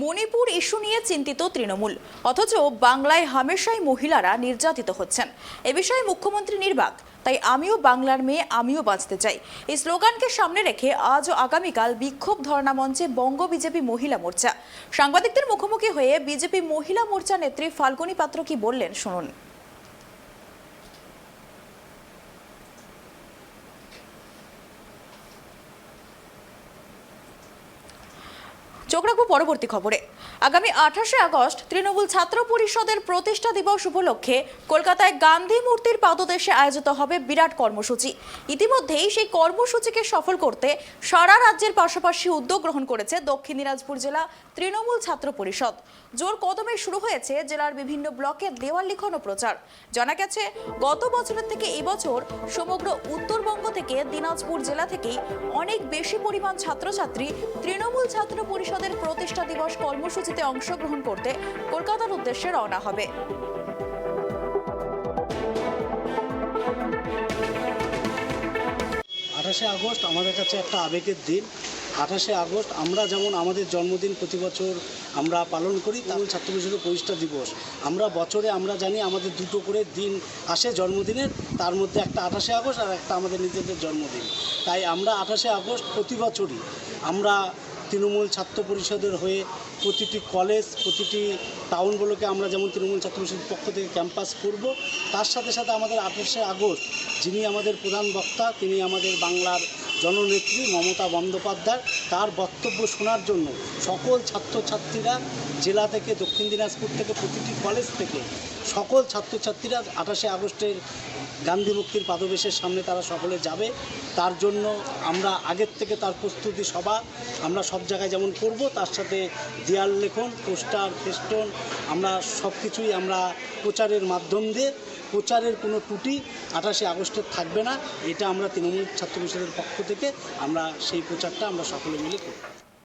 Manipur issue নিয়ে চিন্তিত তৃণমূল, অথচ বাংলায় হামেশাই মহিলারা নির্যাতিত হচ্ছেন। এ বিষয়ে মুখ্যমন্ত্রী নির্বাক। তাই আমিও বাংলার মেয়ে, আমিও বাঁচতে চাই, এই স্লোগানকে সামনে রেখে আজ ও আগামীকাল বিক্ষোভ ধর্ণা মঞ্চে বঙ্গ বিজেপি মহিলা মোর্চা। সাংবাদিকদের মুখোমুখি হয়ে বিজেপি মহিলা মোর্চা নেত্রী ফাল্গুনী পাত্র কি বললেন শুনুন। চোখ রাখবো পরবর্তী খবরে। আগামী 28শে আগস্ট তৃণমূল ছাত্র পরিষদের প্রতিষ্ঠা দিবস উপলক্ষে কলকাতায় গান্ধী মূর্তির পাদদেশে আয়োজিত হবে বিরাট কর্মসূচি। ইতিমধ্যেই সেই কর্মসূচিকে সফল করতে সারা রাজ্যের পাশাপাশি উদ্যোগ গ্রহণ করেছে দক্ষিণ দিনাজপুর জেলা তৃণমূল ছাত্র পরিষদ। জোর কদমে শুরু হয়েছে জেলার বিভিন্ন ব্লকে দেওয়াল লিখন ও প্রচার। জানা গেছে, গত বছরের থেকে এবছর সমগ্র উত্তরবঙ্গ থেকে দিনাজপুর জেলা থেকেই অনেক বেশি পরিমাণ ছাত্রছাত্রী তৃণমূল ছাত্র পরিষদের প্রতিষ্ঠা দিবস কর্মসূচিতে অংশগ্রহণ করতে কলকাতার উদ্দেশ্যে রওনা হবে। 28শে আগস্ট আমাদের কাছে একটা আবেগের দিন। 28শে আগস্ট আমরা যেমন আমাদের জন্মদিন প্রতি বছর আমরা পালন করি, তেমন ছাত্র পরিষদের প্রতিষ্ঠা দিবস আমরা বছরে আমরা জানি আমাদের দুটো করে দিন আসে জন্মদিনের, তার মধ্যে একটা 28শে আগস্ট আর একটা আমাদের নিজেদের জন্মদিন। তাই আমরা 28শে আগস্ট প্রতি বছরই আমরা তৃণমূল ছাত্র পরিষদের হয়ে প্রতিটি কলেজ, প্রতিটি টাউন ব্লকে আমরা যেমন তৃণমূল ছাত্র পরিষদের পক্ষ থেকে ক্যাম্পাস করব। তার সাথে সাথে আমাদের 28শে আগস্ট যিনি আমাদের প্রধান বক্তা, তিনি আমাদের বাংলার জননেত্রী মমতা বন্দ্যোপাধ্যায়, তার বক্তব্য শোনার জন্য সকল ছাত্রছাত্রীরা জেলা থেকে, দক্ষিণ দিনাজপুর থেকে, প্রতিটি কলেজ থেকে সকল ছাত্রছাত্রীরা 28শে আগস্টের গান্ধী মূর্তির পাদদেশের সামনে তারা সকলে যাবে। তার জন্য আমরা আগের থেকে তার প্রস্তুতি সভা আমরা সব জায়গায় যেমন করব, তার সাথে দেয়াল লেখন, পোস্টার, ফেস্টুন আমরা সব কিছুই আমরা প্রচারের মাধ্যম দিয়ে, প্রচারের কোনো ত্রুটি 28শে আগস্টের থাকবে না, এটা আমরা তৃণমূল ছাত্র পরিষদের পক্ষ থেকে আমরা সেই প্রচারটা আমরা সকলে মিলে করব।